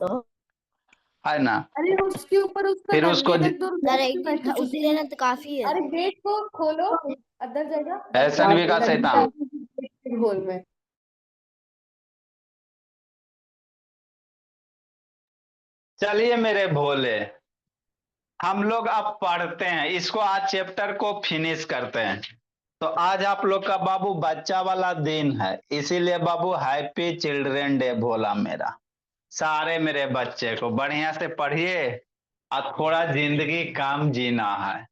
तो है ना। अरे उसके ऊपर उसका फिर उसको ढक्कन रख दो, सर बैठ एक के दिन बैठा छुट्टी उसी लेना में। तो काफी है। अरे गेट को खोलो, अंदर जाएगा, बस ऐसा भी का शैतान। होल में। चलिए मेरे भोले, हम लोग अब पढ़ते हैं इसको, आज चैप्टर को फिनिश करते हैं। तो आज आप लोग का बाबू बच्चा वाला दिन है, इसीलिए बाबू हैप्पी चिल्ड्रन डे बोला मेरा। सारे मेरे बच्चे को बढ़िया से पढ़िए और थोड़ा जिंदगी कम जीना है।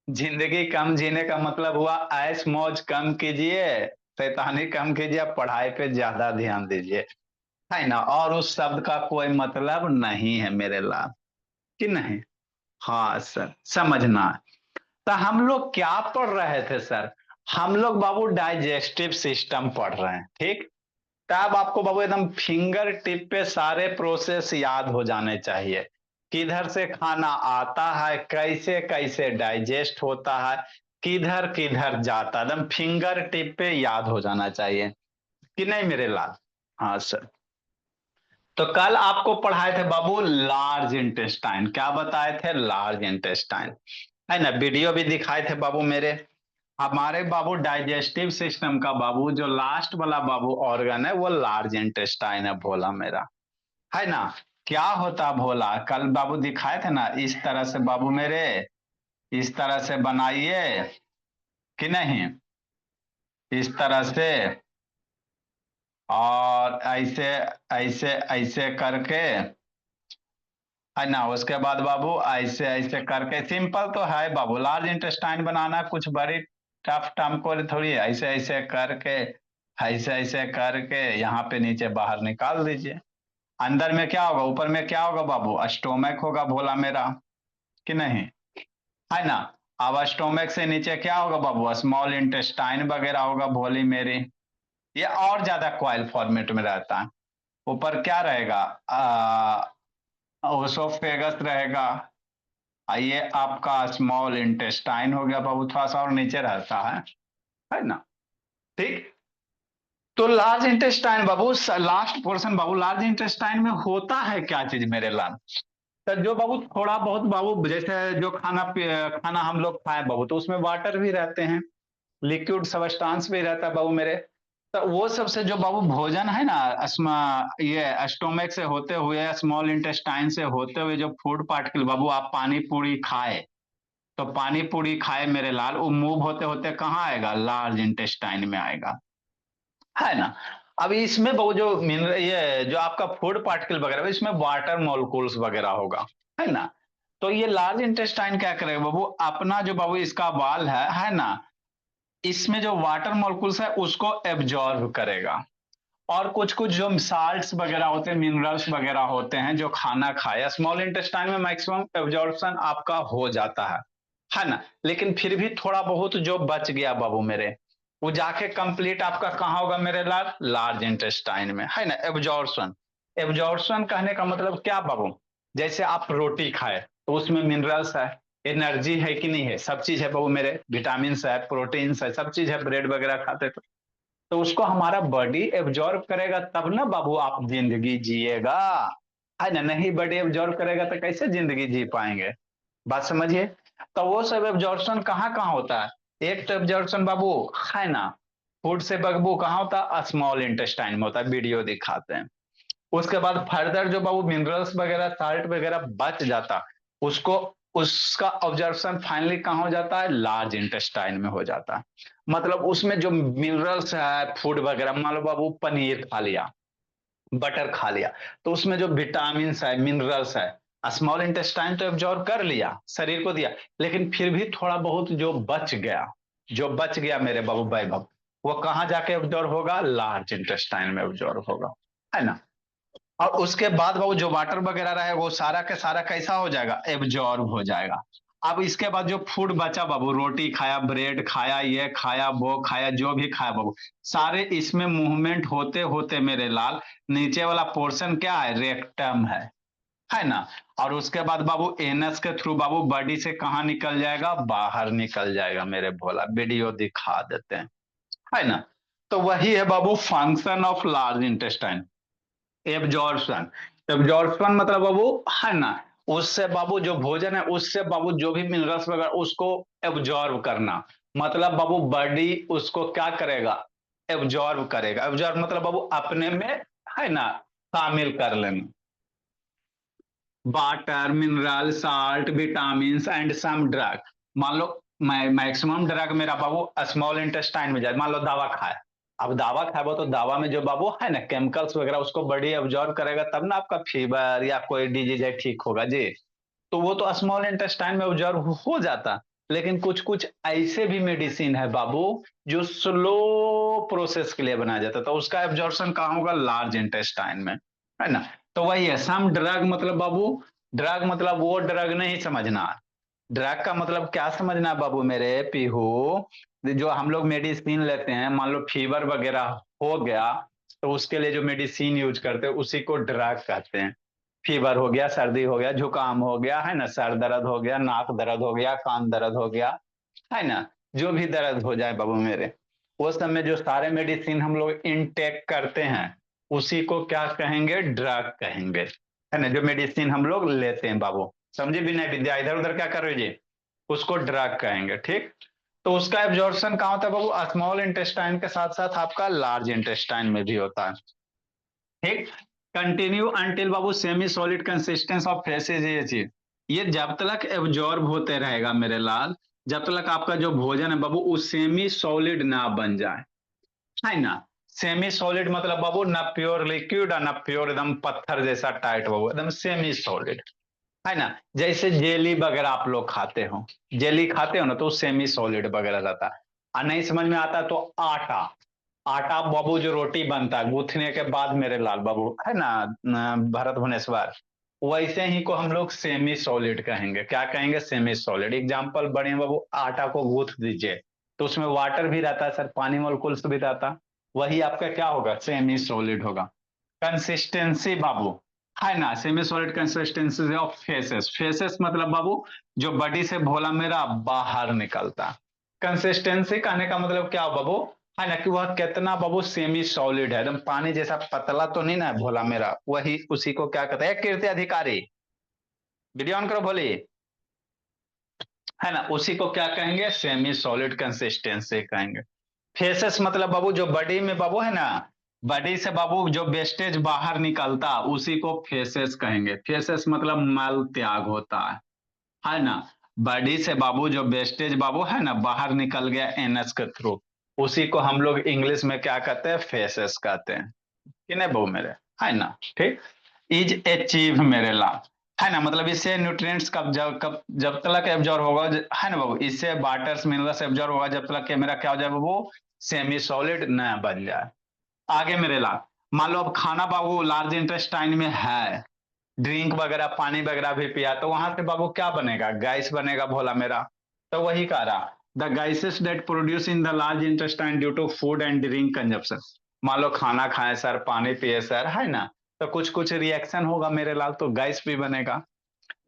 जिंदगी कम जीने का मतलब हुआ ऐश मौज कम कीजिए, शैतानी कम कीजिए, पढ़ाई पे ज्यादा ध्यान दीजिए, है ना। और उस शब्द का कोई मतलब नहीं है मेरे लाल, कि नहीं। हाँ सर, समझना। तो हम लोग क्या पढ़ रहे थे सर? हम लोग बाबू डाइजेस्टिव सिस्टम पढ़ रहे हैं, ठीक। तब आपको बाबू एकदम फिंगर टिप पे सारे प्रोसेस याद हो जाने चाहिए। किधर से खाना आता है, कैसे कैसे डाइजेस्ट होता है, किधर किधर जाता है, एकदम फिंगर टिप पे याद हो जाना चाहिए, कि नहीं मेरे लाल। हाँ सर। तो कल आपको पढ़ाए थे बाबू लार्ज इंटेस्टाइन, क्या बताए थे? लार्ज इंटेस्टाइन, है ना। वीडियो भी दिखाए थे बाबू मेरे। हमारे बाबू डाइजेस्टिव सिस्टम का बाबू जो लास्ट वाला बाबू ऑर्गन है वो लार्ज इंटेस्टाइन है भोला मेरा, है ना। क्या होता भोला, कल बाबू दिखाए थे ना, इस तरह से बाबू मेरे, इस तरह से बनाइए, कि नहीं, इस तरह से, और ऐसे ऐसे ऐसे करके, है ना। उसके बाद बाबू ऐसे ऐसे करके, सिंपल तो है बाबू, लार्ज इंटेस्टाइन बनाना कुछ बड़ी टफ टर्म को थोड़ी है। ऐसे ऐसे करके, ऐसे ऐसे करके यहाँ पे नीचे बाहर निकाल दीजिए। अंदर में क्या होगा, ऊपर में क्या होगा बाबू? स्टोमक होगा भोला मेरा, कि नहीं, है ना। अब स्टोमक से नीचे क्या होगा बाबू? स्मॉल इंटेस्टाइन वगैरह होगा भोली मेरी। ये और ज्यादा क्वाइल फॉर्मेट में रहता है। ऊपर क्या रहेगा? ओसोफेगस रहेगा। ये आपका स्मॉल इंटेस्टाइन हो गया बाबू, थोड़ा सा और नीचे रहता है ना, ठीक। तो लार्ज इंटेस्टाइन बाबू, लास्ट पोर्शन बाबू, लार्ज इंटेस्टाइन में होता है क्या चीज मेरे लाल? तो जो बाबू थोड़ा बहुत बाबू, जैसे जो खाना हम लोग खाएं बाबू, तो उसमें वाटर भी रहते हैं, लिक्विड सबस्टांस भी रहता है बाबू मेरे। तो वो सबसे जो बाबू भोजन है ना, ये स्टोमक से होते हुए, स्मॉल इंटेस्टाइन से होते हुए जो फूड पार्टिकल बाबू, आप पानी पूरी खाए, तो पानी पूरी खाए मेरे लाल, वो मूव होते होते कहाँ आएगा? लार्ज इंटेस्टाइन में आएगा, है ना। अब इसमें वो जो मिनरल, ये जो आपका फूड पार्टिकल वगैरह, इसमें वाटर मॉलिक्यूल्स वगैरह होगा, है ना। तो ये लार्ज इंटेस्टाइन क्या करेगा बाबू, अपना जो बाबू इसका वाल है ना, इसमें जो वाटर मॉलिक्यूल्स है उसको एब्जॉर्ब करेगा। और कुछ कुछ जो साल्ट्स वगैरह होते हैं, मिनरल्स वगैरह होते हैं, जो खाना खाया, स्मॉल इंटेस्टाइन में मैक्सिमम एब्जॉर्प्शन आपका हो जाता है ना। लेकिन फिर भी थोड़ा बहुत जो बच गया बाबू मेरे, वो जाके कंप्लीट आपका कहाँ होगा मेरे लाल? लार्ज इंटेस्टाइन में, है ना। एब्जॉर्प्शन, एब्जॉर्प्शन कहने का मतलब क्या बाबू? जैसे आप रोटी खाए तो उसमें मिनरल्स है, एनर्जी है कि नहीं है, सब चीज है बाबू मेरे, विटामिन है, प्रोटीन है, सब चीज है, ब्रेड वगैरह खाते तो उसको हमारा बॉडी एब्जॉर्ब करेगा, तब ना बाबू आप जिंदगी जिएगा, है ना। नहीं बॉडी एब्जॉर्ब करेगा तो कैसे जिंदगी जी पाएंगे? बात समझिए। तो वो सब एब्जॉर्प्शन कहाँ कहाँ होता है? एक तो एब्जॉर्प्शन बाबू, है ना, फूड से बगबू कहाँ होता है? स्मॉल इंटेस्टाइन में होता है, वीडियो दिखाते हैं। उसके बाद फर्दर जो बाबू मिनरल्स वगैरह, साल्ट वगैरह बच जाता, उसको, उसका ऑब्जर्वेशन फाइनली कहाँ हो जाता है? लार्ज इंटेस्टाइन में हो जाता है। मतलब उसमें जो मिनरल्स है, फूड वगैरह, मान लो बाबू पनीर खा लिया, बटर खा लिया, तो उसमें जो विटामिन है, मिनरल्स है, स्मॉल इंटेस्टाइन तो एब्जॉर्ब कर लिया, शरीर को दिया, लेकिन फिर भी थोड़ा बहुत जो बच गया, जो बच गया मेरे बाबू वैभव, वो कहाँ जाके एब्जॉर्ब होगा? लार्ज इंटेस्टाइन में एब्जॉर्ब होगा, है ना। और उसके बाद वो जो वाटर वगैरह रहे वो सारा का सारा कैसा हो जाएगा? एब्जॉर्ब हो जाएगा। अब इसके बाद जो फूड बचा बाबू, रोटी खाया, ब्रेड खाया, ये खाया, वो खाया, जो भी खाया बाबू, सारे इसमें मूवमेंट होते होते मेरे लाल, नीचे वाला पोर्शन क्या है? रेक्टम है ना। और उसके बाद बाबू एनस के थ्रू बाबू बॉडी से कहाँ निकल जाएगा? बाहर निकल जाएगा मेरे भोला, वीडियो दिखा देते हैं, है ना। तो वही है बाबू function of large intestine, absorption. Absorption मतलब बाबू है ना, उससे बाबू जो भोजन है उससे बाबू जो भी मिनरल्स वगैरह उसको एब्जॉर्ब करना, मतलब बाबू बॉडी उसको क्या करेगा, एब्जॉर्ब करेगा। एब्जॉर्ब मतलब बाबू अपने में है ना शामिल कर लेना। Water, mineral, salt, vitamin and some drug. मान लो मैक्सिमम ड्रग मेरा बाबू स्मॉल इंटेस्टाइन में जाए, मान लो दवा खाए, अब दवा खाए वो तो दवा में जो बाबू है ना केमिकल्स वगैरह उसको बॉडी एब्जॉर्ब करेगा, तब ना आपका फीवर या कोई डिजीज है ठीक होगा जी। तो वो तो स्मॉल इंटेस्टाइन में ऑब्जर्व हो जाता। लेकिन कुछ कुछ ऐसे भी मेडिसिन है बाबू जो स्लो प्रोसेस के लिए बनाया जाता, तो उसका एब्जॉर्प्शन कहाँ होगा, लार्ज इंटेस्टाइन में, है ना। तो वही है सम ड्रग मतलब बाबू, ड्रग मतलब वो ड्रग नहीं समझना। ड्रग का मतलब क्या समझना है बाबू मेरे पीहू, जो हम लोग मेडिसिन लेते हैं, मान लो फीवर वगैरह हो गया तो उसके लिए जो मेडिसिन यूज करते हैं उसी को ड्रग कहते हैं। फीवर हो गया, सर्दी हो गया, जुकाम हो गया, है ना, सर दर्द हो गया, नाक दर्द हो गया, कान दर्द हो गया, है ना, जो भी दर्द हो जाए बाबू मेरे, वो सब में जो सारे मेडिसिन हम लोग इनटेक करते हैं उसी को क्या कहेंगे, ड्रग कहेंगे, है ना, जो मेडिसिन हम लोग लेते हैं बाबू। समझे भी नहीं विद्या, इधर उधर क्या कर रहे हो जी, उसको ड्रग कहेंगे, ठीक। तो उसका एब्जॉर्प्शन कहाँ होता है बाबू, स्मॉल इंटेस्टाइन के साथ साथ आपका लार्ज इंटेस्टाइन में भी होता है, ठीक। कंटिन्यू अंटिल बाबू semi solid consistency of faeces, ये चीज ये जब तक एब्जॉर्ब होते रहेगा मेरे लाल, जब तक आपका जो भोजन है बाबू वो सेमी सॉलिड ना बन जाए, है ना। सेमी सॉलिड मतलब बाबू ना प्योर लिक्विड और ना प्योर एकदम पत्थर जैसा टाइट बाबू, एकदम सेमी सॉलिड, है ना। जैसे जेली वगैरह आप लोग खाते हो, जेली खाते हो ना तो सेमी सॉलिड वगैरह रहता है। और नहीं समझ में आता तो आटा, आटा बाबू जो रोटी बनता है गूंथने के बाद मेरे लाल बाबू, है ना, भरत भुवनेश्वर, वैसे ही को हम लोग सेमी सॉलिड कहेंगे। क्या कहेंगे, सेमी सॉलिड। एग्जाम्पल बढ़िया बाबू, आटा को गूंथ दीजिए तो उसमें वाटर भी रहता है सर, पानी मोलिकुल्स भी रहता, वही आपका क्या होगा, सेमी सॉलिड होगा। कंसिस्टेंसी बाबू, है ना, semi solid consistency of faces, faces मतलब बाबू जो बॉडी से भोला मेरा बाहर निकलता। कंसिस्टेंसी कहने का मतलब क्या हो बाबू, है ना, कि वह कितना बाबू सेमी सॉलिड है, एकदम पानी जैसा पतला तो नहीं ना है भोला मेरा, वही उसी को क्या कहते हैं, कीर्ति अधिकारी, वीडियो ऑन करो भोली, है ना, उसी को क्या कहेंगे, सेमी सॉलिड कंसिस्टेंसी कहेंगे। फेसेस मतलब बाबू जो बॉडी में बाबू है ना, बॉडी से बाबू जो वेस्टेज बाहर निकलता उसी को फेसेस कहेंगे। फेसेस मतलब मल त्याग होता है ना। बॉडी से बाबू जो वेस्टेज बाबू है ना बाहर निकल गया एनएस के थ्रू, उसी को हम लोग इंग्लिश में क्या कहते हैं, फेसेस कहते हैं, कि नहीं बहू मेरे, है ना, ठीक। इज अचीव मेरे ला, है ना, मतलब इससे न्यूट्रिएंट्स कब जब तक एब्जॉर्ब होगा, है ना बाबू, इससे वाटर्स मिनरल्स एब्जॉर्ब होगा जब तक कि मेरा क्या हो जाए वो सेमी सॉलिड न बन जाए। आगे मेरे ला, मान लो अब खाना बाबू लार्ज इंटेस्टाइन में है, ड्रिंक वगैरह पानी वगैरह भी पिया तो वहां से बाबू क्या बनेगा, गैस बनेगा भोला मेरा। तो वही कह रहा, the gases that produce in the large intestine due to food and drink consumption. मान लो खाना खाए सर, पानी पिए सर, है ना, तो कुछ कुछ रिएक्शन होगा मेरे लाल तो गैस भी बनेगा।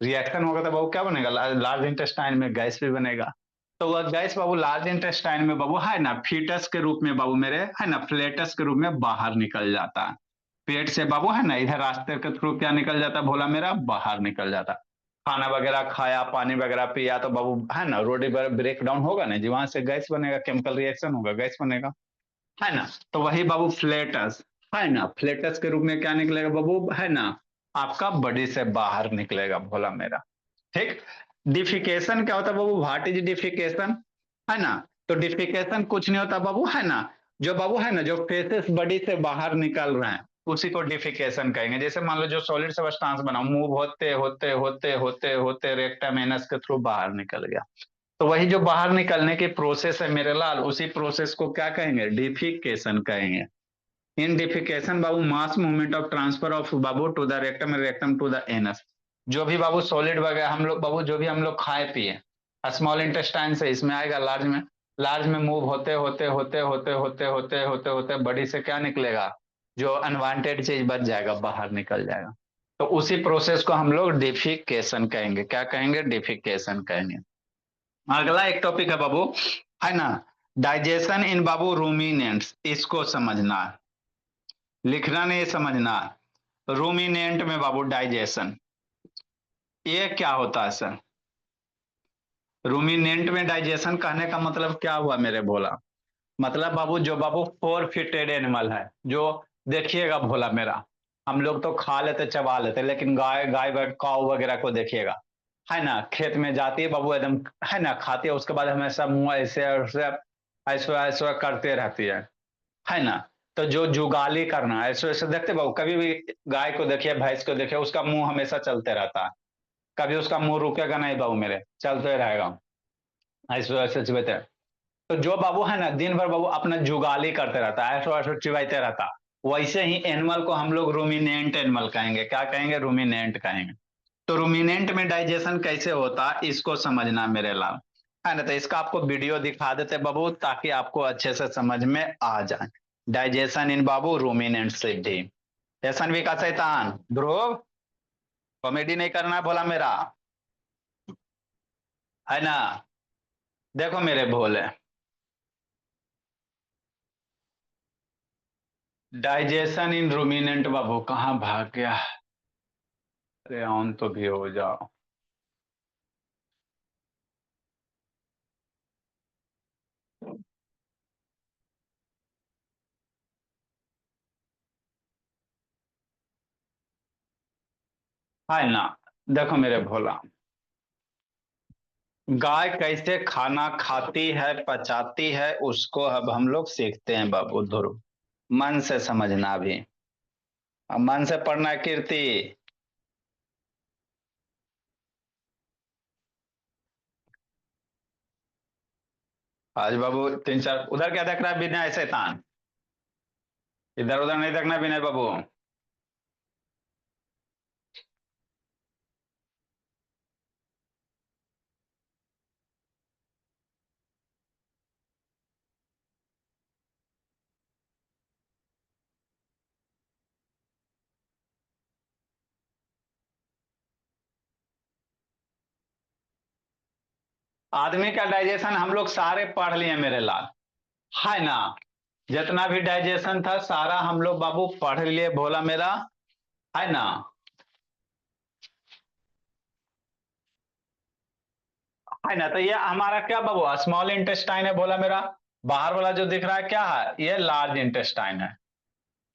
रिएक्शन होगा तो बाबू क्या बनेगा, लार्ज इंटेस्टाइन में गैस भी बनेगा। तो वह गैस बाबू लार्ज इंटेस्टाइन में बाबू है ना फीटस के रूप में बाबू मेरे, है ना, फ्लेटस के रूप में बाहर निकल जाता है। पेट से बाबू है ना इधर रास्ते के थ्रू क्या निकल जाता भोला मेरा, बाहर निकल जाता। खाना वगैरह खाया, पानी वगैरह पिया तो बाबू है ना रोडी ब्रेक डाउन होगा ना जी, वहां से गैस बनेगा, केमिकल रिएक्शन होगा, गैस बनेगा, है ना। तो वही बाबू फ्लेटस, है ना, फ्लेटस के रूप में क्या निकलेगा बाबू, है ना, आपका बॉडी से बाहर निकलेगा भोला मेरा, ठीक। डिफिकेशन क्या होता है बाबू, व्हाट इज डिफिकेशन, है ना। तो डिफिकेशन कुछ नहीं होता बाबू, है ना, जो बाबू है ना जो फेसेस बॉडी से बाहर निकल रहे हैं उसी को डिफिकेशन कहेंगे। जैसे मान लो जो सॉलिड सब्सटेंस बना मूव होते होते होते होते होते रेक्टम एनस के थ्रू बाहर निकल गया, तो वही जो बाहर निकलने की प्रोसेस है मेरे लाल, उसी प्रोसेस को क्या कहेंगे, डिफिकेशन कहेंगे। इन डिफिकेशन बाबू mass movement of transfer of बाबू to the rectum, rectum to the anus. जो भी बाबू सॉलिड वगैरह हम लोग बाबू जो भी हम लोग खाए पिए स्मॉल इंटेस्टाइन से इसमें आएगा लार्ज में, लार्ज में मूव होते होते होते होते होते होते होते होते बॉडी से क्या निकलेगा, जो अनवांटेड चीज बच जाएगा, बाहर निकल जाएगा। तो उसी प्रोसेस को हम लोग डिफिकेशन कहेंगे। क्या कहेंगे, डिफिकेशन कहेंगे। अगला एक टॉपिक है बाबू, है ना, डाइजेशन इन बाबू रूमिनेंट्स, इसको समझना है, लिखना नहीं समझना। रूमिनेंट में बाबू डाइजेशन, ये क्या होता है सर? रूमिनेंट में डाइजेशन कहने का मतलब क्या हुआ मेरे भोला? मतलब बाबू जो बाबू फोर फीटेड एनिमल है, जो देखिएगा भोला मेरा, हम लोग तो खा लेते चबा लेते, लेकिन गाय गाय काऊ वगैरह को देखिएगा, है ना, खेत में जाती है बाबू एकदम, है ना, खाती है, उसके बाद हमेशा मुंह ऐसे ऐसे ऐसे ऐसे करते रहती है ना। तो जो जुगाली करना ऐसे ऐसे देखते बाबू, कभी भी गाय को देखिए भैंस को देखिए, उसका मुंह हमेशा चलते रहता है, कभी उसका मुंह रुकेगा नहीं बाबू मेरे, चलते रहेगा ऐसे ऐसे चिबाते। तो जो बाबू है ना दिन भर बाबू अपना जुगाली करते रहता है, ऐसे ऐसे चिबाते रहता, वैसे ही एनिमल को हम लोग रूमिनेंट एनिमल कहेंगे। क्या कहेंगे? रूमिनेंट कहेंगे। तो रूमिनेंट में डाइजेशन कैसे होता इसको समझना मेरे लाल, है ना। तो इसका आपको वीडियो दिखा देते बाबू, ताकि आपको अच्छे से समझ में आ जाए। डाइजेशन इन बाबू रूमिनेंट सिद्धि। जैसन भी का शैतान ध्रुव, कॉमेडी नहीं करना बोला मेरा, है ना। देखो मेरे भोले, डाइजेशन इन रूमिनेंट बाबू कहाँ भाग गया? अरे ऑन तो भी हो जाओ। है ना। देखो मेरे भोला, गाय कैसे खाना खाती है पचाती है उसको अब हम लोग सीखते हैं बाबू ध्रुव। मन से समझना भी, अब मन से पढ़ना कीर्ति। आज बाबू तीन चार उधर क्या देख रहा है विनय शैतान? इधर उधर नहीं देखना विनय बाबू। आदमी का डाइजेशन हम लोग सारे पढ़ लिए मेरे लाल, है ना। जितना भी डाइजेशन था सारा हम लोग बाबू पढ़ लिए भोला मेरा, है ना। है ना। तो ये हमारा क्या बाबू स्मॉल इंटेस्टाइन है भोला मेरा। बाहर वाला जो दिख रहा है क्या है? ये लार्ज इंटेस्टाइन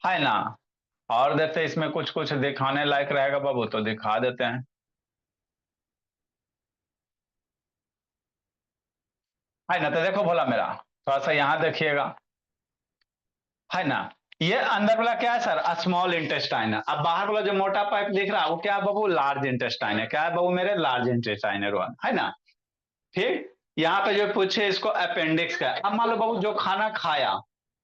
है ना। और देखते इसमें कुछ कुछ दिखाने लायक रहेगा बाबू तो दिखा देते हैं, है ना। तो देखो भोला मेरा, थोड़ा सा यहाँ देखिएगा, है ना। ये अंदर वाला क्या है सर? स्मॉल इंटेस्टाइन है। अब बाहर वाला जो मोटा पाइप दिख रहा है वो क्या है बाबू? लार्ज इंटेस्टाइन है। क्या है बाबू मेरे? लार्ज इंटेस्टाइन है रोहन, है ना। ठीक। यहाँ पे जो पूछे इसको अपेंडिक्स का है। अब मान लो बाबू जो खाना खाया,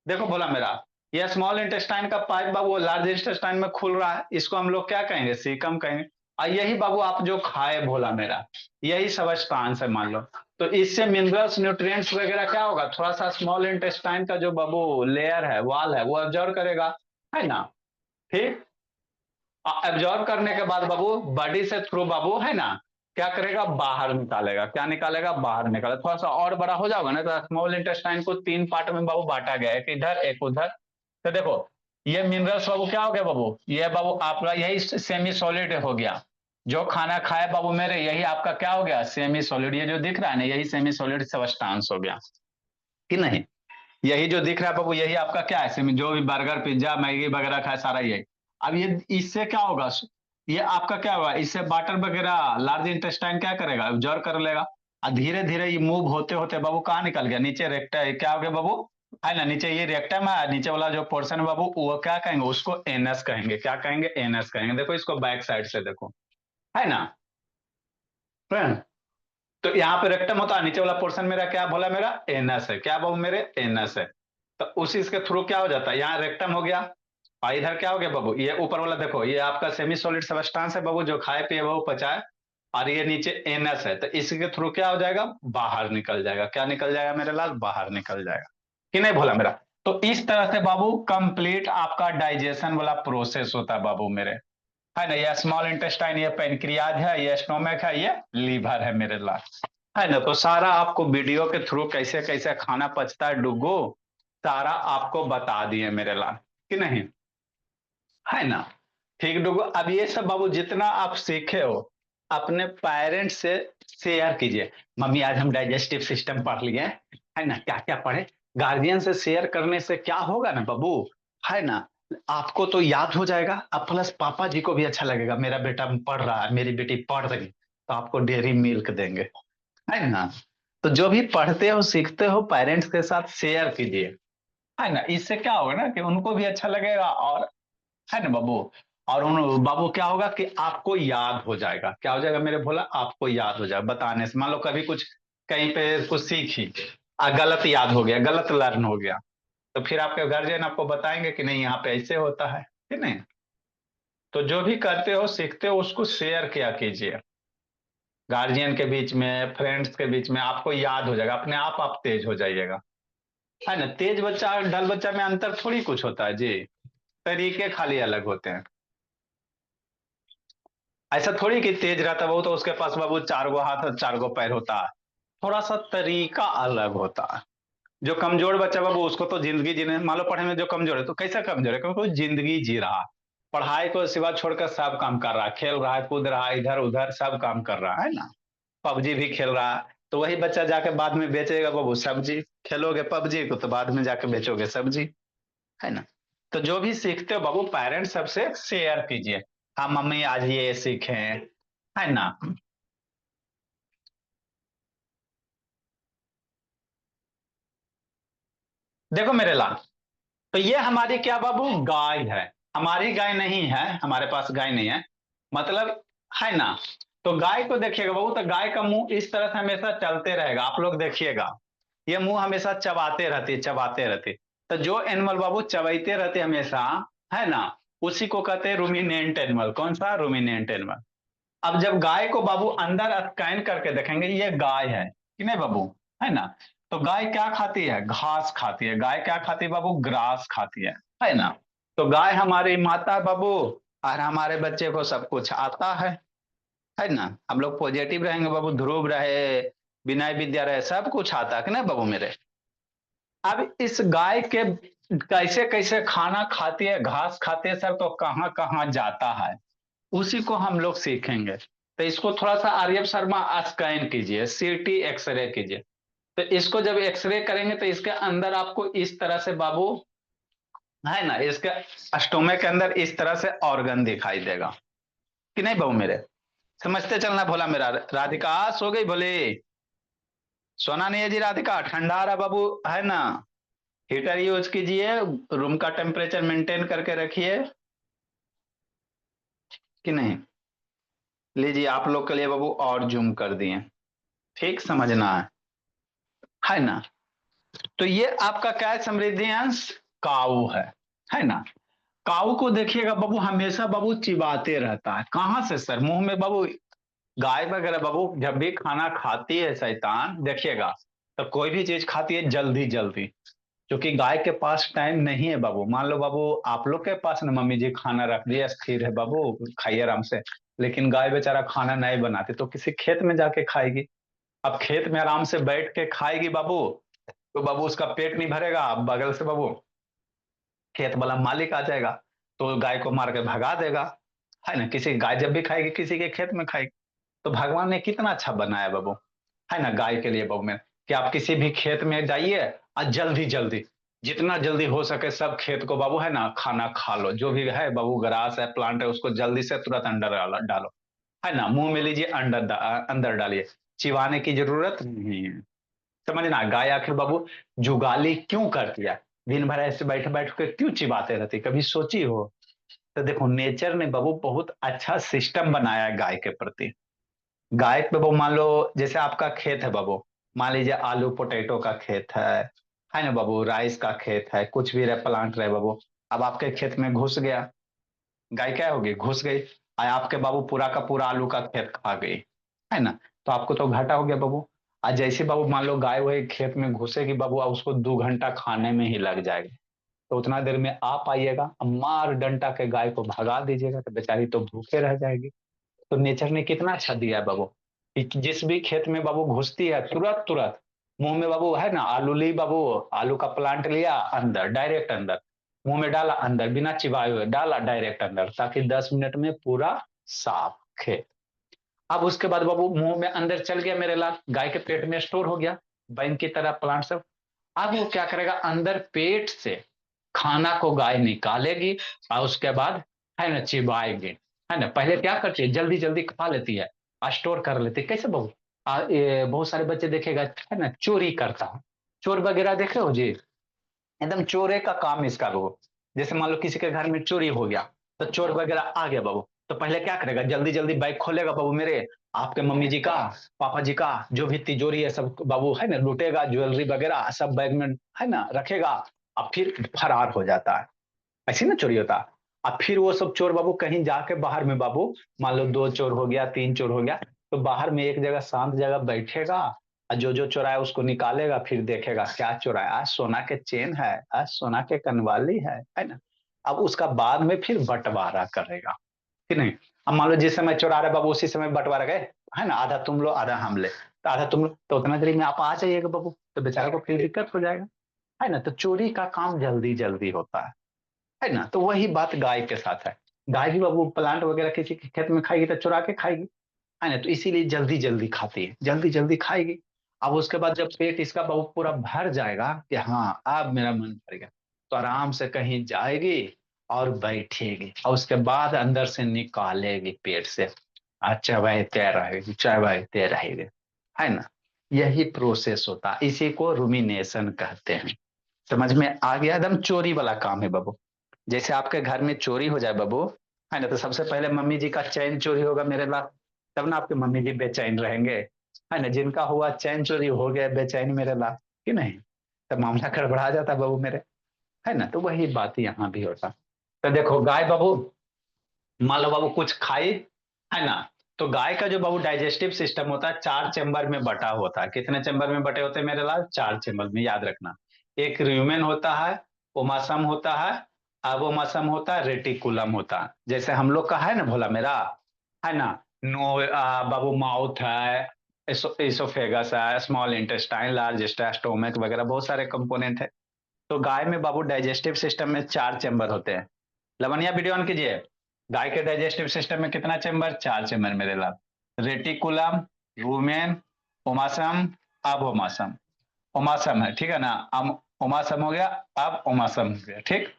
देखो बोला मेरा, ये स्मॉल इंटेस्टाइन का पाइप बाबू लार्ज इंटेस्टाइन में खुल रहा है, इसको हम लोग क्या कहेंगे? सीकम कहेंगे। और यही बाबू आप जो खाए भोला मेरा, यही सबस्टांस है मान लो। तो इससे मिनरल्स न्यूट्रिएंट्स वगैरह क्या होगा? थोड़ा सा स्मॉल इंटेस्टाइन का जो बाबू लेयर है, वाल है, वो एब्जॉर्व करेगा, है ना। ठीक। एब्जॉर्ब करने के बाद बाबू बॉडी से थ्रू बाबू, है ना, क्या करेगा? बाहर निकालेगा। क्या निकालेगा? बाहर निकालेगा। थोड़ा सा और बड़ा हो जाओगे ना तो स्मॉल इंटेस्टाइन को तीन पार्ट में बाबू बांटा गया, एक इधर एक उधर। तो देखो ये मिनरल्स बाबू क्या हो गया बाबू? ये बाबू आपका यही सेमी सॉलिड हो गया। जो खाना खाए बाबू मेरे, यही आपका क्या हो गया? Semi solid. ये जो दिख रहा है ना, यही सेमी सॉलिड सब्सटेंस हो गया कि नहीं। यही जो दिख रहा है बाबू, यही आपका क्या है? सेमी। जो भी बर्गर पिज्जा मैगी वगैरह खाए सारा यही। अब ये इससे क्या होगा? ये आपका क्या होगा? इससे वाटर वगैरह लार्ज इंटेस्टाइन क्या करेगा? ऑब्जर्व कर लेगा। और धीरे धीरे ये मूव होते होते बाबू कहाँ निकल गया? नीचे रेक्टा क्या हो गया बाबू? है ना, नीचे ये रेक्टम है, नीचे वाला जो पोर्शन है बाबू वो क्या कहेंगे? उसको एनएस कहेंगे। क्या कहेंगे? एनएस कहेंगे। देखो इसको बैक साइड से देखो, है ना फ्रेंड। तो यहाँ पे रेक्टम होता है, नीचे वाला पोर्शन मेरा क्या बोला? मेरा एनएस है। क्या बाबू मेरे? एनएस है। तो उसी के थ्रू क्या हो जाता है? यहाँ रेक्टम हो गया, और इधर क्या हो गया बाबू? ये ऊपर वाला देखो, ये आपका सेमी सॉलिड सबस्टांस है बाबू, जो खाए पिए वो पचाए। और ये नीचे एनएस है, तो इसके थ्रू क्या हो जाएगा? बाहर निकल जाएगा। क्या निकल जाएगा मेरे लाल? बाहर निकल जाएगा कि नहीं भोला मेरा। तो इस तरह से बाबू कंप्लीट आपका डाइजेशन वाला प्रोसेस होता है बाबू मेरे, है ना। ये स्मॉल इंटेस्टाइन, ये पेनक्रियाज है, ये स्टोमक है, ये लीवर है मेरे लाल, है ना। तो सारा आपको वीडियो के थ्रू कैसे कैसे खाना पचता है डुगू, सारा आपको बता दिए मेरे लाल कि नहीं, है ना। ठीक डुगु, अब ये सब बाबू जितना आप सीखे हो अपने पेरेंट्स से शेयर कीजिए। मम्मी आज हम डाइजेस्टिव सिस्टम पढ़ लिए, है ना, क्या क्या पढ़े। गार्जियन से शेयर करने से क्या होगा ना बाबू, है ना, आपको तो याद हो जाएगा, अब प्लस पापा जी को भी अच्छा लगेगा, मेरा बेटा पढ़ रहा है, मेरी बेटी पढ़ रही, तो आपको डेयरी मिल्क देंगे, है ना। तो जो भी पढ़ते हो सीखते हो पेरेंट्स के साथ शेयर कीजिए, है ना। इससे क्या होगा ना कि उनको भी अच्छा लगेगा, और है ना बाबू, और उन बाबू क्या होगा कि आपको याद हो जाएगा, क्या हो जाएगा मेरे भोला, आपको याद हो जाएगा बताने से। मान लो कभी कुछ कहीं पे कुछ सीखी गलत याद हो गया, गलत लर्न हो गया, तो फिर आपके गार्जियन आपको बताएंगे कि नहीं यहाँ पे ऐसे होता है, ठीक नहीं। तो जो भी करते हो सीखते हो उसको शेयर किया कीजिए, गार्जियन के बीच में, फ्रेंड्स के बीच में, आपको याद हो जाएगा, अपने आप तेज हो जाइएगा, है ना। तेज बच्चा और डल बच्चा में अंतर थोड़ी कुछ होता है जी, तरीके खाली अलग होते हैं। ऐसा थोड़ी कि तेज रहता बाबू तो उसके पास बाबू चार गो हाथ और चार गो पैर होता है, थोड़ा सा तरीका अलग होता है। जो कमजोर बच्चा बाबू उसको तो जिंदगी जीने, मान लो पढ़ने में जो कमजोर है तो कैसा कमजोर है, क्योंकि वो जिंदगी जी रहा है, पढ़ाई को सिवा छोड़कर सब काम कर रहा है, खेल रहा है, कूद रहा है, इधर उधर सब काम कर रहा है ना, पबजी भी खेल रहा है। तो वही बच्चा जाके बाद में बेचेगा बाबू सब्जी, खेलोगे पबजी को तो बाद में जाके बेचोगे सब्जी, है ना। तो जो भी सीखते हो बाबू पेरेंट्स सबसे शेयर कीजिए, हाँ मम्मी आज ये सीखे, है ना। देखो मेरे लाल, तो ये हमारी क्या बाबू गाय है, हमारी गाय नहीं है, हमारे पास गाय नहीं है, मतलब, है ना। तो गाय को देखिएगा बाबू, तो गाय का मुंह इस तरह से हमेशा चलते रहेगा, आप लोग देखिएगा, ये मुंह हमेशा चबाते रहती है, चबाते रहती है। तो जो एनिमल बाबू चबाते रहते हमेशा, है ना, उसी को कहते हैं रूमिनेंट एनिमल। कौन सा रूमिनेंट एनिमल। अब जब गाय को बाबू अंदर स्कैन करके देखेंगे ये गाय है कि नहीं बाबू, है ना। तो गाय क्या खाती है, घास खाती है, गाय क्या खाती है बाबू, ग्रास खाती है ना। तो गाय हमारी माता है बाबू, और हमारे बच्चे को सब कुछ आता है ना। हम लोग पॉजिटिव रहेंगे बाबू, ध्रुव रहे, विनय विद्या रहे, सब कुछ आता है कि नहीं बाबू मेरे। अब इस गाय के कैसे कैसे खाना खाती है, घास खाती है सर, तो कहाँ कहाँ जाता है, उसी को हम लोग सीखेंगे। तो इसको थोड़ा सा आर्यव शर्मा स्कैन कीजिए, सीटी एक्सरे कीजिए। तो इसको जब एक्सरे करेंगे तो इसके अंदर आपको इस तरह से बाबू, है ना, इसके स्टोमक के अंदर इस तरह से ऑर्गन दिखाई देगा कि नहीं बाबू मेरे। समझते चलना भोला मेरा। राधिका सो गई भोले, सोना नहीं है जी राधिका, ठंडा रहा बाबू, है ना। हीटर यूज कीजिए, रूम का टेम्परेचर मेंटेन करके रखिए कि नहीं। लीजिए आप लोग के लिए बाबू और जूम कर दिए, ठीक समझना है ना। तो ये आपका क्या है, समृद्धि अंश काऊ है ना। काऊ को देखिएगा बाबू हमेशा बाबू चिबाते रहता है, कहां से सर, मुंह में बाबू। गाय वगैरह बाबू जब भी खाना खाती है शैतान, देखिएगा, तो कोई भी चीज खाती है जल्दी जल्दी, क्योंकि गाय के पास टाइम नहीं है बाबू। मान लो बाबू आप लोग के पास ना मम्मी जी खाना रख दिया स्थिर है बाबू, खाइए आराम से, लेकिन गाय बेचारा खाना नहीं बनाती तो किसी खेत में जाके खाएगी। अब खेत में आराम से बैठ के खाएगी बाबू, तो बाबू उसका पेट नहीं भरेगा, अब बगल से बाबू खेत वाला मालिक आ जाएगा, तो गाय को मार के भगा देगा, है ना। किसी गाय जब भी खाएगी किसी के खेत में खाएगी। तो भगवान ने कितना अच्छा बनाया बाबू, है ना, गाय के लिए बाबू में, कि आप किसी भी खेत में जाइए और जल्दी जल्दी, जितना जल्दी हो सके सब खेत को बाबू, है ना, खाना खा लो, जो भी है बाबू, ग्रास है, प्लांट है, उसको जल्दी से तुरंत अंदर डालो, है ना, मुंह में लीजिए, अंदर डालिए, चिबाने की जरूरत नहीं है। समझना, गाय आखिर बाबू जुगाली क्यों करती है, दिन भर ऐसे बैठ बैठ के क्यों चिबाते रहती, कभी सोची हो। तो देखो नेचर ने बाबू बहुत अच्छा सिस्टम बनाया है गाय के प्रति। गाय पे बाबू मान लो जैसे आपका खेत है बाबू, मान लीजिए आलू पोटैटो का खेत है ना बाबू, राइस का खेत है, कुछ भी रहे प्लांट रहे बाबू, अब आपके खेत में घुस गया, गाय क्या होगी, घुस गई, और आपके बाबू पूरा का पूरा आलू का खेत खा गई, है ना। तो आपको तो घाटा हो गया बाबू। आज जैसे बाबू मान लो गाय वही खेत में घुसेगी बाबू, और उसको 2 घंटा खाने में ही लग जाएगा, तो उतना देर में आप आइएगा, मार डंटा के गाय को भगा दीजिएगा, तो बेचारी तो भूखे रह जाएगी। तो नेचर ने कितना अच्छा दिया है बाबू, कि जिस भी खेत में बाबू घुसती है तुरंत तुरंत मुंह में बाबू, है ना, आलू ली बाबू, आलू का प्लांट लिया अंदर, डायरेक्ट अंदर, मुंह में डाला, अंदर बिना चिबाए हुए डाला डायरेक्ट अंदर, ताकि 10 मिनट में पूरा साफ खेत। अब उसके बाद बाबू मुंह में अंदर चल गया मेरे लाल, गाय के पेट में स्टोर हो गया बैंक की तरह प्लांट सब। अब वो क्या करेगा, अंदर पेट से खाना को गाय निकालेगी और उसके बाद है ना चिबाएगी, है ना। पहले क्या करती है, जल्दी जल्दी खा लेती है और स्टोर कर लेती है। कैसे बहू, बहुत सारे बच्चे देखेगा है ना चोरी करता है, चोर वगैरह देखे हो जी, एकदम चोरे का काम इसका बहू। जैसे मान लो किसी के घर में चोरी हो गया, तो चोर वगैरह आ गया बाबू, तो पहले क्या करेगा, जल्दी जल्दी बैग खोलेगा बाबू मेरे, आपके मम्मी जी का, पापा जी का जो भी तिजोरी है सब बाबू है ना लूटेगा, ज्वेलरी वगैरह सब बैग में है ना रखेगा, और फिर फरार हो जाता है। ऐसी ना चोरी होता। अब फिर वो सब चोर बाबू कहीं जाके बाहर में बाबू, मान लो 2 चोर हो गया, 3 चोर हो गया, तो बाहर में एक जगह शांत जगह बैठेगा और जो जो चोराया उसको निकालेगा, फिर देखेगा क्या चोराया, आज सोना के चेन है, आज सोना के कनवाली है ना। अब उसका बाद में फिर बंटवारा करेगा कि नहीं। अब मान लो जिस समय चुरा रहे बाबू उसी समय बंटवारा गए, है ना, आधा तुम लो आधा हम ले, तो आधा तुम लो, तो उतना देरी में आप आ जाइएगा बाबू, तो बेचारा को फिर दिक्कत हो जाएगा, है ना। तो चोरी का काम जल्दी जल्दी होता है ना। तो वही बात गाय के साथ है, गाय भी बाबू प्लांट वगैरह किसी के खेत में खाएगी तो चुरा के खाएगी, है ना। तो इसीलिए जल्दी जल्दी खाती है, जल्दी जल्दी खाएगी। अब उसके बाद जब पेट इसका बाबू पूरा भर जाएगा कि हाँ अब मेरा मन भर गया, तो आराम से कहीं जाएगी और बैठेगी, और उसके बाद अंदर से निकालेगी पेट से, चबाते रहेगी चबाते रहेगी, है ना। यही प्रोसेस होता है, इसी को रुमिनेशन कहते हैं। समझ में आ गया, एकदम चोरी वाला काम है बाबू। जैसे आपके घर में चोरी हो जाए बाबू, है ना, तो सबसे पहले मम्मी जी का चैन चोरी होगा मेरे लाल, तब ना आपके मम्मी जी बेचैन रहेंगे, है ना। जिनका हुआ चैन चोरी हो गया बेचैन मेरे लाल, कि नहीं, तब मामला गड़बड़ा जाता बाबू मेरे, है ना। तो वही बात यहाँ भी होता। तो देखो गाय बाबू, मान लो बाबू कुछ खाई, है ना, तो गाय का जो बाबू डाइजेस्टिव सिस्टम होता है 4 चैम्बर में बटा होता है। कितने चैम्बर में बटे होते हैं मेरे लाल, 4 चैम्बर में, याद रखना। एक र्यूमेन होता है, ओमासम होता है, अबोमासम होता है, रेटिकुलम होता है। जैसे हम लोग का है ना भोला मेरा, है ना, नो बाबू माउथ है, इसोफेगस है, स्मॉल इंटेस्टाइन, लार्ज स्टोमक वगैरह बहुत सारे कंपोनेंट है। तो गाय में बाबू डाइजेस्टिव सिस्टम में 4 चैम्बर होते हैं। लवनिया वीडियो ऑन कीजिए। गाय के डाइजेस्टिव सिस्टम में कितना चैम्बर, 4 चैम्बर मेरे लाल। रेटिकुलम, रूमेन, ओमासम, अब ओमासम। ओमासम है ठीक है ना, अब ओमासम हो गया, अब ओमासम हो गया, ठीक।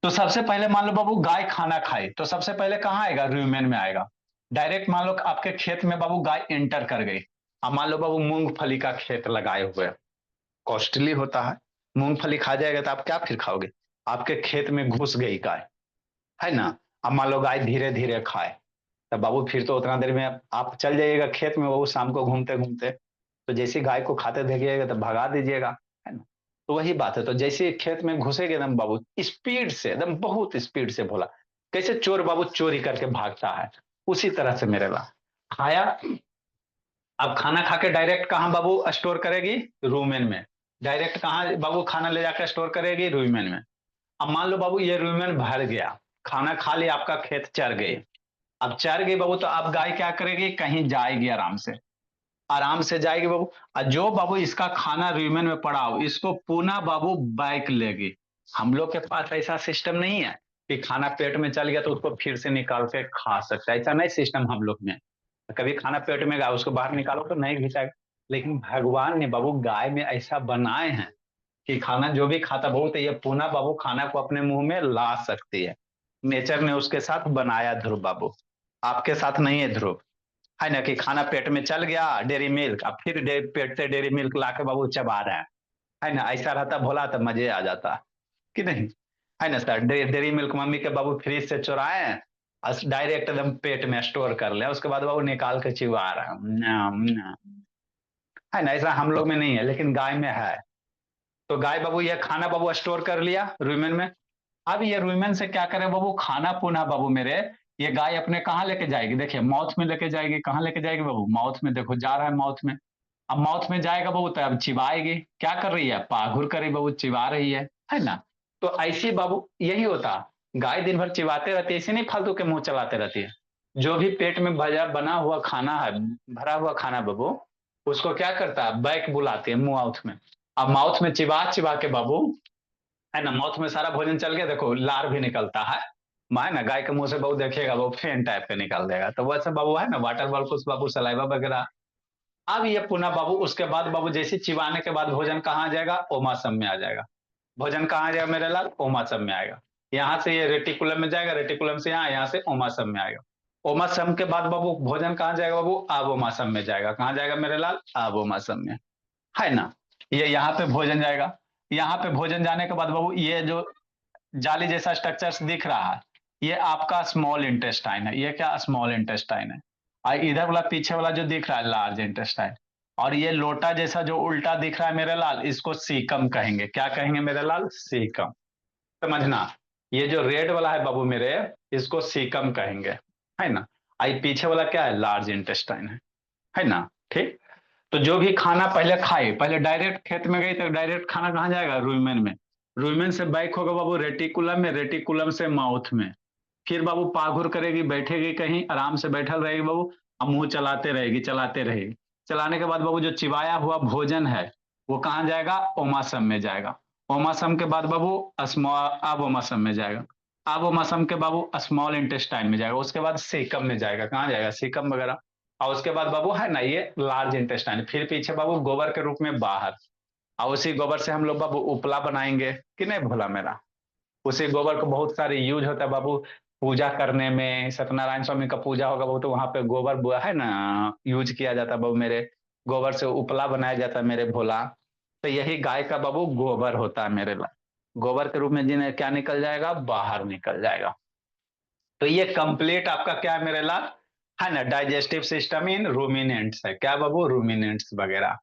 तो सबसे पहले मान लो बाबू गाय खाना खाई, तो सबसे पहले कहाँ आएगा, रूमेन में आएगा। डायरेक्ट मान लो आपके खेत में बाबू गाय एंटर कर गई। अब मान लो बाबू मूंगफली का खेत लगाए हुए, कॉस्टली होता है, मूंगफली खा जाएगा तो आप क्या फिर खाओगे, आपके खेत में घुस गई गाय, है ना। अब मान लो गाय धीरे धीरे खाए, तब बाबू फिर तो उतना देर में आप चल जाइएगा खेत में बाबू, शाम को घूमते घूमते, तो जैसे गाय को खाते देखिएगा तो भगा दीजिएगा, है ना। तो वही बात है, तो जैसे खेत में घुसेगे एकदम बाबू स्पीड से, एकदम बहुत स्पीड से, भोला कैसे चोर बाबू चोरी करके भागता है, उसी तरह से मेरे ला खाया। अब खाना खा के डायरेक्ट कहाँ बाबू स्टोर करेगी, रूमेन में। डायरेक्ट कहाँ बाबू खाना ले जाकर स्टोर करेगी, रूमेन में। अब मान लो बाबू ये रूमेन भर गया, खाना खा लिया, आपका खेत चर गई। अब चर गई बाबू, तो अब गाय क्या करेगी, कहीं जाएगी आराम से, आराम से जाएगी बाबू। और जो बाबू इसका खाना रूमेन में पड़ा हो, इसको पुनः बाबू बैक लेगी। हम लोग के पास ऐसा सिस्टम नहीं है कि खाना पेट में चल गया तो उसको फिर से निकाल के खा सकता है, ऐसा नहीं सिस्टम हम लोग में। कभी खाना पेट में गया उसको बाहर निकालो तो नहीं घिसाएगा, लेकिन भगवान ने बाबू गाय में ऐसा बनाए हैं कि खाना जो भी खाता बाबू, तो ये पुनः बाबू खाना को अपने मुंह में ला सकती है। नेचर ने उसके साथ बनाया ध्रुव बाबू, आपके साथ नहीं है ध्रुव, है ना। कि खाना पेट में चल गया डेयरी मिल्क, अब फिर पेट से डेयरी मिल्क ला के बाबू चबा रहे हैं, है ना। ऐसा रहता भोला तो मजे आ जाता कि नहीं, है ना सर। डेयरी मिल्क मम्मी के बाबू फ्रिज से चुराए, डायरेक्ट एकदम पेट में स्टोर कर ले, उसके बाद बाबू निकाल के चिबा रहे हैं, है ना। ऐसा हम लोग में नहीं है, लेकिन गाय में है। तो गाय बाबू ये खाना बाबू स्टोर कर लिया रूमेन में। अब ये रूमेन से क्या करे बाबू, खाना पुनः बाबू मेरे, ये गाय अपने कहाँ लेके जाएगी, देखिए माउथ में लेके जाएगी। कहाँ लेके जाएगी बाबू, माउथ में, देखो जा रहा है माउथ में। अब माउथ में जाएगा बाबू तो अब चिबाएगी, क्या कर रही है, पाघुर कर रही बाबू, चिबा रही है ना। तो ऐसी बाबू यही होता, गाय दिन भर चिबाते रहती है, ऐसे नहीं फालतू के मुंह चलाते रहती है। जो भी पेट में भजा बना हुआ खाना है, भरा हुआ खाना बाबू, उसको क्या करता है, बैक बुलाती है माउथ में। अब माउथ में चिबा चिबा के बाबू, है ना, माउथ में सारा भोजन चल गया, देखो लार भी निकलता है, है ना, गाय के मुंह से बाबू देखिएगा वो फेन टाइप के निकल देगा, तो वैसे बाबू है ना वाटर बल्कुस बाबू सलाइवा वगैरह। अब ये पुनः बाबू उसके बाद बाबू जैसे चिबाने के बाद भोजन कहाँ जाएगा, ओमासम में आ जाएगा। भोजन कहाँ जाएगा मेरे लाल, ओमासम में आएगा। यहाँ से ये रेटिकुलम में जाएगा, रेटिकुलम से यहाँ से ओमासम में आएगा। ओमासम के बाद बाबू भोजन कहाँ जाएगा बाबू, आबोमासम में जाएगा। कहाँ जाएगा मेरे लाल, आबोमासम में, है ना। ये यहाँ पे भोजन जाएगा। यहाँ पे भोजन जाने के बाद बाबू ये जो जाली जैसा स्ट्रक्चर्स दिख रहा है, ये आपका स्मॉल इंटेस्टाइन है। ये क्या, स्मॉल इंटेस्टाइन है। और इधर वाला पीछे वाला जो दिख रहा है लार्ज इंटेस्टाइन। और ये लोटा जैसा जो उल्टा दिख रहा है मेरे लाल, इसको सीकम कहेंगे। क्या कहेंगे मेरे लाल, सीकम। समझना, ये जो रेड वाला है बाबू मेरे, इसको सीकम कहेंगे, है ना। आई पीछे वाला क्या है, लार्ज इंटेस्टाइन है ना। ठीक, तो जो भी खाना पहले खाए, पहले डायरेक्ट खेत में गई तो डायरेक्ट खाना कहाँ जाएगा, रुइमेन में। रुइमेन से बैक होगा बाबू रेटिकुलम में, रेटिकुलम से माउथ में। फिर बाबू पाघुर करेगी, बैठेगी कहीं आराम से बैठल रहेगी बाबू, अब मुंह चलाते रहेगी, चलाते रहेगी। चलाने के बाद बाबू जो चिबाया हुआ भोजन है वो कहाँ जाएगा, ओमासम में जाएगा। ओमासम के बाद बाबू आबोमासम में जाएगा। आबोमासम के बाबू स्मॉल इंटेस्टाइन में जाएगा। उसके बाद सीकम में जाएगा, कहाँ जाएगा, सीकम वगैरह। और उसके बाद बाबू है ना ये लार्ज इंटेस्टाइन। फिर पीछे बाबू गोबर के रूप में बाहर। और उसी गोबर से हम लोग बाबू उपला बनाएंगे कि नहीं भोला मेरा। उसी गोबर को बहुत सारे यूज होता है बाबू, पूजा करने में। सत्यनारायण स्वामी का पूजा होगा बाबू तो वहां पे गोबर है ना यूज किया जाता है बाबू मेरे। गोबर से उपला बनाया जाता है मेरे भोला। तो यही गाय का बाबू गोबर होता है मेरे ला। गोबर के रूप में जिन्हें क्या निकल जाएगा, बाहर निकल जाएगा। तो ये कंप्लीट आपका क्या है मेरे लाल, है ना, डाइजेस्टिव सिस्टम इन रूमिनेंट्स है। क्या बाबू, रूमिनेंट्स वगैरह।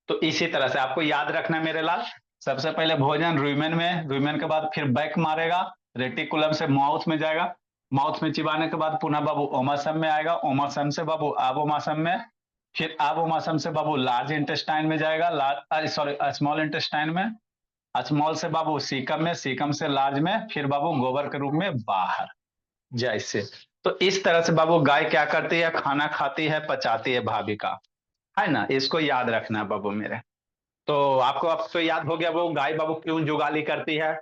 तो इसी तरह से आपको याद रखना है मेरे लाल। सबसे पहले भोजन रुइमेन में, रुइमेन के बाद फिर बैक मारेगा, रेटिकुलम से माउथ में जाएगा। माउथ में चिबाने के बाद पुनः बाबू ओमासम में आएगा, ओमासम से बाबू आबोमासम में। फिर आबोमासम से बाबू लार्ज इंटेस्टाइन में जाएगा, सॉरी स्मॉल इंटेस्टाइन में। स्मॉल से बाबू सीकम में, सीकम से लार्ज में, फिर बाबू गोबर के रूप में बाहर जैसे। तो इस तरह से बाबू गाय क्या करती है, खाना खाती है, पचाती है भाविका, है ना। इसको याद रखना है बाबू मेरे। तो आपको अब तो याद हो गया वो गाय बाबू क्यों जुगाली करती है।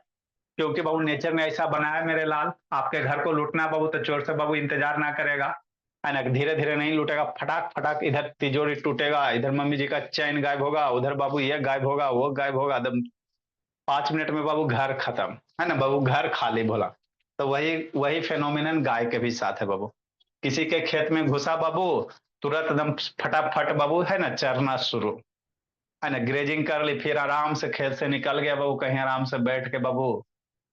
क्योंकि बाबू नेचर ने ऐसा बनाया मेरे लाल, आपके घर को लूटना बाबू तो चोर से बाबू इंतजार ना करेगा, है ना। धीरे धीरे नहीं लूटेगा, फटाक फटाक इधर तिजोरी टूटेगा, इधर मम्मी जी का चैन गायब होगा, उधर बाबू ये गायब होगा, वो गायब होगा, एकदम 5 मिनट में बाबू घर खत्म, है ना बाबू, घर खाली भोला। तो वही वही फेनोमिनन गाय के भी साथ है बाबू। किसी के खेत में घुसा बाबू, तुरंत एकदम फटाफट बाबू है ना चरना शुरू, है ना, ग्रेजिंग कर ली, फिर आराम से खेत से निकल गया बाबू, कहीं आराम से बैठ के बाबू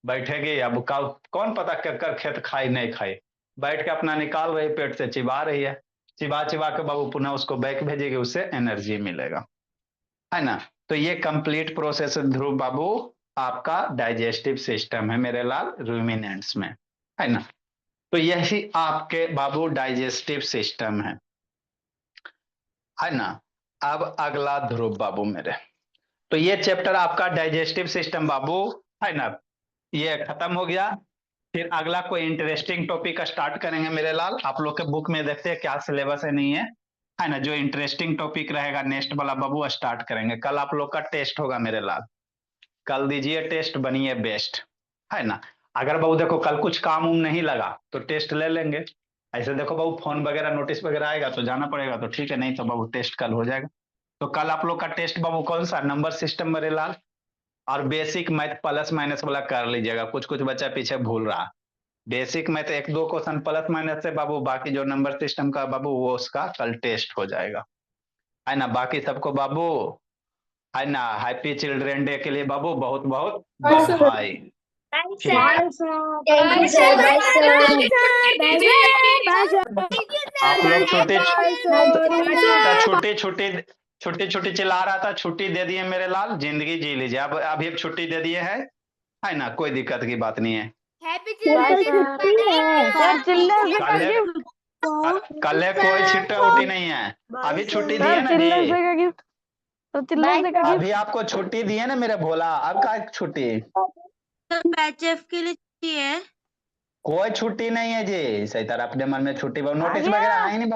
बैठेगी। अब कौन पता कर खेत खाई नहीं खाई, बैठ के अपना निकाल रही, पेट से चिबा रही है। चिबा चिबा के बाबू पुनः उसको बैक भेजेगी, उससे एनर्जी मिलेगा, है ना। तो ये कंप्लीट प्रोसेस ध्रुव बाबू आपका डाइजेस्टिव सिस्टम है मेरे लाल, रूमिनेंट्स में, है ना। तो यही आपके बाबू डाइजेस्टिव सिस्टम है ना। अब अगला ध्रुव बाबू मेरे, तो ये चैप्टर आपका डाइजेस्टिव सिस्टम बाबू, है ना, ये खत्म हो गया। फिर अगला कोई इंटरेस्टिंग टॉपिक स्टार्ट करेंगे मेरे लाल। आप लोग के बुक में देखते हैं क्या सिलेबस है, नहीं है ना। जो इंटरेस्टिंग टॉपिक रहेगा नेक्स्ट वाला बाबू स्टार्ट करेंगे। कल आप लोग का टेस्ट होगा मेरे लाल, कल दीजिए टेस्ट, बनिए बेस्ट, है ना। अगर बाबू देखो कल कुछ काम उम नहीं लगा तो टेस्ट ले लेंगे। ऐसे देखो बाबू फोन वगैरह नोटिस वगैरह आएगा तो जाना पड़ेगा, तो ठीक है, नहीं तो बाबू टेस्ट कल हो जाएगा। तो कल आप लोग का टेस्ट बाबू कौन सा, नंबर सिस्टम मेरे लाल। और बेसिक मैथ प्लस माइनस वाला कर लीजिएगा, कुछ कुछ बच्चा पीछे भूल रहा। Basic math 1-2 question plus minus से बाबू, बाकी जो नंबर सिस्टम का बाबू वो उसका कल टेस्ट हो जाएगा, है ना। बाकी सबको बाबू है ना हैप्पी चिल्ड्रन डे के लिए बाबू बहुत बहुत बधाई। ठीक आप लोग छोटी छोटी छोटी छोटी चिल्ला रहा था, छुट्टी दे दिए मेरे लाल, जिंदगी जी लीजिए। अब अभी छुट्टी दे दिए है ना, कोई दिक्कत की बात नहीं है। कल कोई छुट्टी उठी नहीं है, अभी छुट्टी दी है ना जी, अभी आपको छुट्टी दी है ना मेरे भोला, अब का छुट्टी, बैचएफ के लिए है। कोई छुट्टी नहीं है जी। सही तरह अपने मन में छुट्टी नोटिस वगैरह है नहीं बाबू।